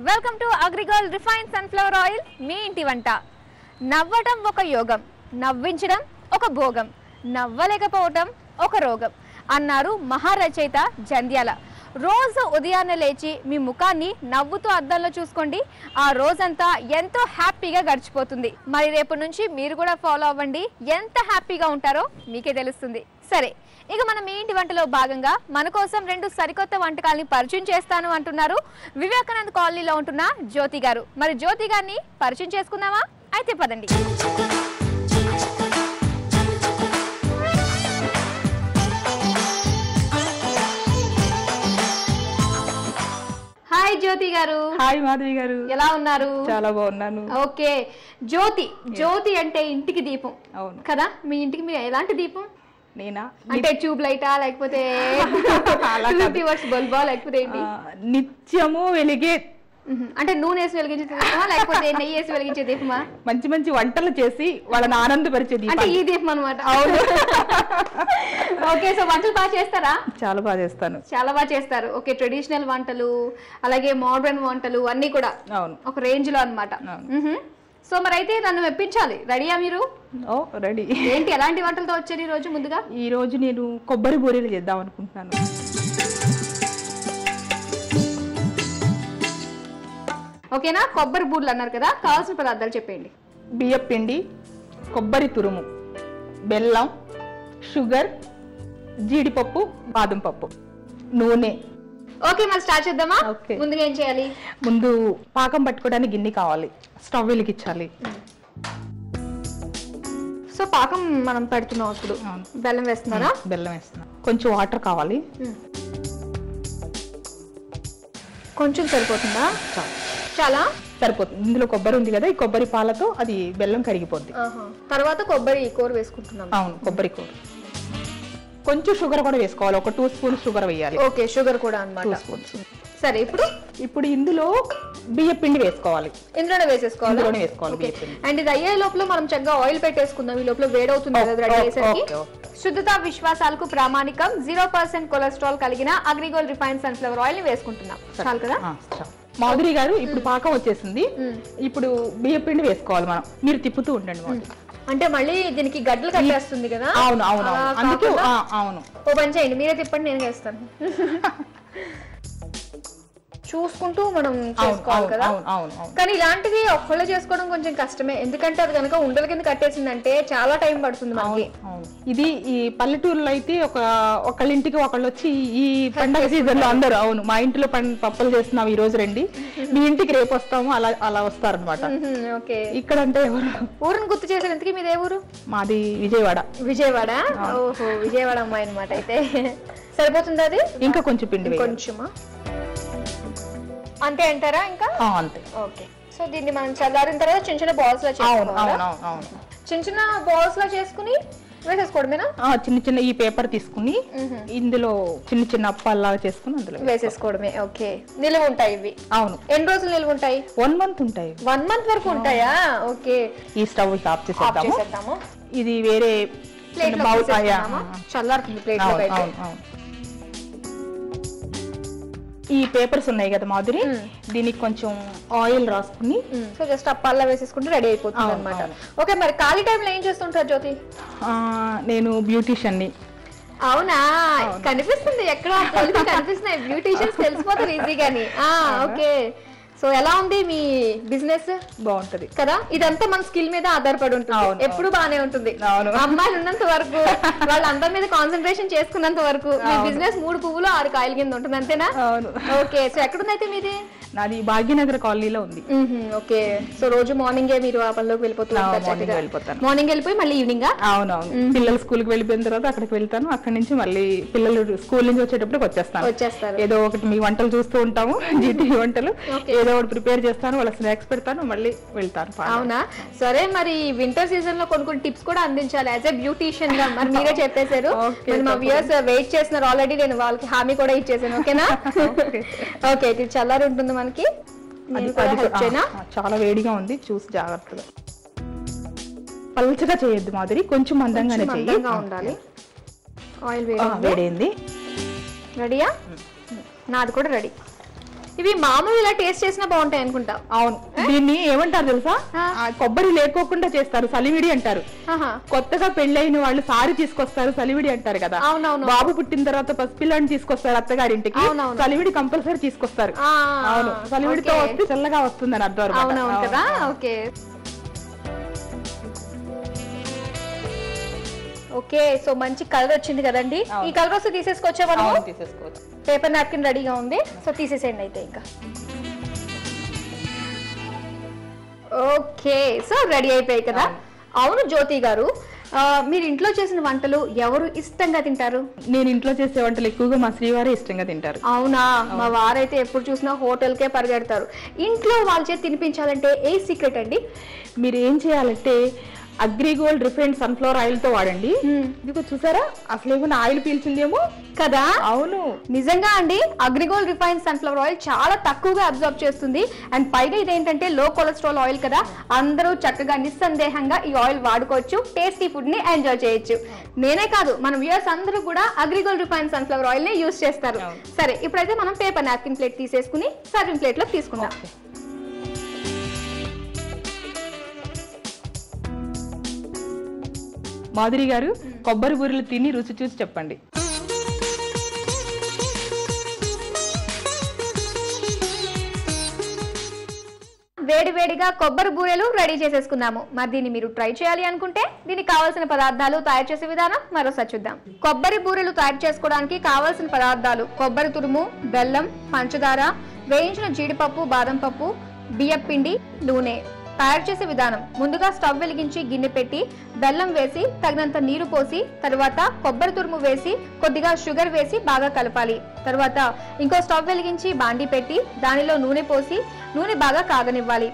Welcome to AgriGold refined sunflower oil మీ ఇంటి వంట. నవ్వటం ఒక యోగం, నవ్వించడం ఒక భోగం, నవ్వలేకపోవటం ఒక రోగం అన్నారు మహారచయిత జంధ్యాల. రోజు ఉదయాన్నే లేచి మీ ముఖాన్ని నవ్వుతూ అద్దంలో చూసుకోండి, ఆ రోజంతా ఎంతో హ్యాపీగా గడిచిపోతుంది. మరి రేపు నుంచి మీరు కూడా ఫాలో అవ్వండి, ఎంత హ్యాపీగా ఉంటారో మీకే తెలుస్తుంది. సరే, ఇక మనం మీ ఇంటి వంటలో భాగంగా మన కోసం 2 సరికొత్త వంటకాలని పరిచయం చేస్తాను అంటున్నారు వివేకానంద్ కాలనీలో ఉంటున్న జ్యోతి గారు. మరి జ్యోతి గారిని పరిచయం చేసుకుందామా? అయితే పదండి. హాయ్ జ్యోతి గారు. హాయ్ మాధవి గారు, ఎలా ఉన్నారు? చాలా బాగున్నాను. ఓకే, జ్యోతి అంటే ఇంటికి దీపం. అవును కదా, మీ ఇంటికి మీరు ఎలాంటి దీపం? నేనా అంటే ట్యూబ్ లైటా లేకపోతే బల్బా లేకపోతే ఏంటి? నిత్యము వెలిగే అంటే నూనె వేసి వెలిగించే దీపమా లేకపోతే నెయ్యి వేసి వెలిగించే దీపమా? మంచి మంచి వంటలు చేసి వాళ్ళని ఆనందపరిచే దీపం. అంటే ఈ దీపం అనమాట. అవును. ఓకే, సో వంటలు బాగా చేస్తారా? చాలా బాగా చేస్తాను. చాలా బాగా చేస్తారు. ఓకే, ట్రెడిషనల్ వంటలు అలాగే మోడర్న్ వంటలు అన్ని కూడా అవును ఒక రేంజ్ లో అనమాట. సో మరి అయితే నన్ను మెప్పించాలి, రెడీయా మీరు? ఓ రెడీ. ఏంటి ఎలాంటి వంటలతో వచ్చారు ఈ రోజు? ముందుగా ఈ రోజు నేను కొబ్బరి బూరెలు చేద్దాం అనుకుంటున్నాను. ఓకేనా, కొబ్బరి బూరెలు అన్నారు కదా, కావాల్సిన పదార్థాలు చెప్పండి. బియ్యం పిండి, కొబ్బరి తురుము, బెల్లం, షుగర్, జీడిపప్పు, బాదం పప్పు, నూనె. ఓకే, మరి స్టార్ట్ చేద్దామా? ముందుగా ఏం చేయాలి? ముందు పాకం పట్టుకోవడానికి గిన్నె కావాలి, స్టవ్ వెలిగించాలి. సో పాకం మనం పెడుతున్నాం ఇప్పుడు. బెల్లం వేస్తున్నారా? బెల్లం వేస్తున్నా. కొంచెం వాటర్ కావాలి. కొంచెం సరిపోతుందా? చాలా సరిపోతుంది. ఇందులో కొబ్బరి ఉంది కదా, ఈ కొబ్బరి పాలతో అది బెల్లం కరిగిపోద్ది. తర్వాత కొబ్బరి కూర వేసుకుంటున్నాం. అవును, కొబ్బరి కూర. కొంచెం షుగర్ కూడా వేసుకోవాలి, ఒక 2 స్పూన్స్ షుగర్ వేయాలి. ఓకే, షుగర్ కూడా అన్నమాట. 2 స్పూన్స్. సరే, ఇప్పుడు ఇందులో బియ్యం పిండి వేసుకోవాలి. ఇందులోనే వేసుకోవాలి. అండ్ ఇది అయ్యే లోపల మనం చక్కగా ఆయిల్ పెట్టేసుకుందాం. ఈ లోపల వేడవుతుంది కదా రెడీ అయ్యేసరికి. శుద్ధత విశ్వాసాలకు ప్రామాణికం 0% కొలెస్ట్రాల్ కలిగిన అగ్రిగోల్డ్ రిఫైన్డ్ సన్ఫ్లవర్ ఆయిల్ ని వేసుకుంటున్నాం. చాలు కదా మాధురి గారు? ఇప్పుడు పాకం వచ్చేసింది. ఇప్పుడు బియ్యం పిండి వేసుకోవాలి మనం. మీరు తిప్పుతూ ఉండండి మాధురి. అంటే మళ్ళీ దీనికి గడ్డలు కట్టేస్తుంది కదా. అవును అవును అందుకే అవును. ఓ పని చేయండి, మీరే తిప్పండి, నేను వేస్తాను. చూసుకుంటూ మనం చేసుకోవాలి కదా. కానీ ఇలాంటివి ఒక్కళ్ళు చేసుకోవడం కొంచెం కష్టమే, ఎందుకంటే అది కనుక ఉండల కింద కట్టేసిందంటే చాలా టైం పడుతుంది మనకి. ఇది ఈ పల్లెటూరులో అయితే ఒకళ్ళింటికి ఒకళ్ళు వచ్చి ఈ పండగ సీజన్ లో అందరూ అవును మా ఇంట్లో పప్పులు చేస్తున్నాం ఈ రోజు రండి, మీ ఇంటికి రేపు వస్తాము అలా వస్తారు అనమాట. ఓకే, ఇక్కడ అంటే ఎవరు ఊరిని గుర్తు చేసేది ఎందుకు? మీదే ఊరు? మాది విజయవాడ. ఓహో, విజయవాడ అమ్మాయి అనమాట. అయితే సరిపోతుంది అది? ఇంకా కొంచెం పిండి, కొంచెమా అంతే అంటారా? ఇంకా అంతే. ఓకే, సో దీన్ని మనం చల్లారిన తర్వాత చిన్న చిన్న బాల్స్ లా చేసుకోవాలి. చిన్న చిన్న బాల్స్ లా చేసుకుని వేసేసుకోవడమేనా? చిన్న చిన్న ఈ పేపర్ తీసుకుని ఇందులో చిన్న చిన్న అప్పాల్లాగా చేసుకుని అందులో వేసేసుకోవడమే. ఓకే, నిల్వ ఉంటాయి ఇవి? అవును. ఎన్ని రోజులు నిల్వ ఉంటాయి? 1 మంత్ ఉంటాయి. 1 మంత్ వరకు ఉంటాయా? ఓకే, ఈ స్టవ్ ఆఫ్ చేసేద్దాము. ఇది వేరే ప్లేట్ లో చల్లారుతుంది. ప్లేట్ లో ఈ పేపర్స్ ఉన్నాయి కదా మాధురి, దీనికి కొంచెం ఆయిల్ రాసుకుని సో జస్ట్ అప్పాల్లో వేసేసుకుంటే రెడీ అయిపోతుంది అనమాట. ఓకే, మరి ఖాళీ టైంలో ఏం చేస్తుంటారు జ్యోతి? నేను బ్యూటీషియన్ ని. అవునా, కనిపిస్తుంది ఎక్కడ కనిపిస్తున్నాయి బ్యూటీషియన్స్, తెలిసిపోతారు ఈజీగాని. ఓకే, సో ఎలా ఉంది మీ బిజినెస్? బాగుంటది కదా. ఇదంతా మన స్కిల్ మీద ఆధారపడి ఉంటుంది, ఎప్పుడు బానే ఉంటుంది. అమ్మాయిలు ఉన్నంత వరకు, వాళ్ళందరి మీద కాన్సన్ట్రేషన్ చేసుకున్నంత వరకు మీ బిజినెస్ 3 పువ్వులు 6 కాయల కింద ఉంటుంది, అంతేనా? ఓకే, సో ఎక్కడుందైతే మీది? నాది భాగ్యనగర్ కాలనీలో ఉంది. ఓకే, సో రోజు మార్నింగే మీరు ఆ పనిలోకి వెళ్ళిపోతారు? మార్నింగ్ వెళ్ళిపోయి మళ్ళీ ఈవినింగ్? అవునవును, పిల్లలు స్కూల్ కి వెళ్ళిపోయిన తర్వాత అక్కడికి వెళ్తాను. అక్కడి నుంచి మళ్ళీ పిల్లలు స్కూల్ నుంచి వచ్చేటప్పుడు వచ్చేస్తారు. ఏదో ఒకటి మీ వంటలు చూస్తూ ఉంటాము, జీటీ వంటలు ఏదో ఒకటి ప్రిపేర్ చేస్తాను, వాళ్ళ స్నాక్స్ పెడతాను, మళ్ళీ వెళ్తాను. అవునా, సరే. మరి వింటర్ సీజన్ లో కొన్ని టిప్స్ కూడా అందించాలి యాజ్ ఎ బ్యూటీషియన్ గా, మరి మీరే చెప్పేశారు. మా వ్యూయర్స్ వెయిట్ చేస్తున్నారు ఆల్రెడీ, నేను వాళ్ళకి హామీ కూడా ఇచ్చేసాను. ఓకేనా? ఓకే, ఇది చల్లారి ఉంటుంది మనకి. చాలా వేడిగా ఉంది, చూసి జాగ్రత్తగా. పల్చగా చేయొద్దు మాధురి, కొంచెం మందంగానే ఉండాలి. ఆయిల్ వేడైంది. రెడీయా? నాది కూడా రెడీ. ఇవి మామూలు ఇలా టేస్ట్ చేసినా బాగుంటాయి అనుకుంటా. అవును, దీన్ని ఏమంటారు తెలుసా, కొబ్బరి లేకోకుండా చేస్తారు, సలివిడి అంటారు. కొత్తగా పెళ్ళైన వాళ్ళు సారి తీసుకొస్తారు, సలివిడి అంటారు కదా. బాబు పుట్టిన తర్వాత పసిపిల్లని తీసుకొస్తారు అత్తగారింటికి, సలివిడి కంపల్సరీ తీసుకొస్తారు. అవును, సలివిడితో వస్తే చల్లగా వస్తుందని అర్థం కదా. ఓకే ఓకే, సో మంచి కలర్ వచ్చింది కదండి. ఈ కలర్ వస్తే తీసేసుకోవచ్చా మనం? తీసేసుకోవచ్చు. పేపర్ నాప్కిన్ రెడీగా ఉంది, సో తీసేసేయండి అయితే. ఇంకా ఓకే, సో రెడీ అయిపోయాయి కదా. అవును జ్యోతి గారు, మీరు ఇంట్లో చేసిన వంటలు ఎవరు ఇష్టంగా తింటారు? నేను ఇంట్లో చేసే వంటలు ఎక్కువగా మా శ్రీవారే ఇష్టంగా తింటారు. అవునా? మా వారైతే ఎప్పుడు చూసినా హోటల్కే పరిగెడతారు. ఇంట్లో వాళ్ళ చేతి తినిపించాలంటే ఏ సీక్రెట్ అండి? మీరు ఏం చేయాలంటే అగ్రిగోల్డ్ రిఫైన్డ్ సన్ఫ్లవర్ ఆయిల్ తో వాడండి. ఇది చూసారా, అసలు ఏమన్నా ఆయిల్ పీల్చిందేమో కదా. అవును, నిజంగా అండి, అగ్రిగోల్డ్ రిఫైన్డ్ సన్ఫ్లవర్ ఆయిల్ చాలా తక్కువగా అబ్జర్వ్ చేస్తుంది. అండ్ పైగా ఇదేంటంటే లో కొలెస్ట్రాల్ ఆయిల్ కదా, అందరూ చక్కగా నిస్సందేహంగా ఈ ఆయిల్ వాడుకోవచ్చు, టేస్టీ ఫుడ్ ని ఎంజాయ్ చేయొచ్చు. నేనే కాదు, మన వ్యూయర్స్ అందరూ కూడా అగ్రిగోల్డ్ రిఫైన్డ్ సన్ఫ్లవర్ ఆయిల్ ని యూజ్ చేస్తారు. సరే, ఇప్పుడైతే మనం పేపర్ నాప్కిన్ ప్లేట్ తీసేసుకుని సర్వింగ్ ప్లేట్ లో తీసుకుందాం. మాధురి గారు, కొబ్బరి బూరెలు తిని రుచి చూసి చెప్పండి. వేడివేడిగా కొబ్బరి బూరెలు రెడీ చేసేసుకున్నాము. మరి దీన్ని మీరు ట్రై చేయాలి అనుకుంటే దీనికి కావాల్సిన పదార్థాలు, తయారు చేసే విధానం మరోసారి చూద్దాం. కొబ్బరి బూరెలు తయారు చేసుకోవడానికి కావాల్సిన పదార్థాలు: కొబ్బరి తురుము, బెల్లం, పంచదార, వేయించిన జీడిపప్పు, బాదం పప్పు, బియ్యం పిండి, నూనె. తయారు చేసే విధానం: ముందుగా స్టవ్ వెలిగించి గిన్నె పెట్టి బెల్లం వేసి తగినంత నీరు పోసి, తర్వాత కొబ్బరి తురుము వేసి కొద్దిగా షుగర్ వేసి బాగా కలపాలి. తర్వాత ఇంకో స్టవ్ వెలిగించి బాండి పెట్టి దానిలో నూనె పోసి నూనె బాగా కాగనివ్వాలి.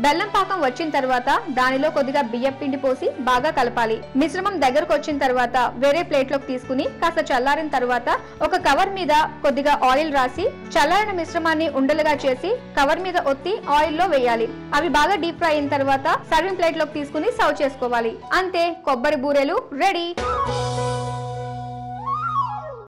బెల్లం పాకం వచ్చిన తర్వాత దానిలో కొద్దిగా బియ్యం పిండి పోసి బాగా కలపాలి. మిశ్రమం దగ్గరకు వచ్చిన తర్వాత వేరే ప్లేట్ లోకి తీసుకుని కాస్త చల్లారిన తర్వాత ఒక కవర్ మీద కొద్దిగా ఆయిల్ రాసి చల్లారిన మిశ్రమాన్ని ఉండలుగా చేసి కవర్ మీద ఒత్తి ఆయిల్ లో వేయాలి. అవి బాగా డీప్ ఫ్రై అయిన తర్వాత సర్వింగ్ ప్లేట్ లోకి తీసుకుని సర్వ్ చేసుకోవాలి. అంతే, కొబ్బరి బూరెలు రెడీ.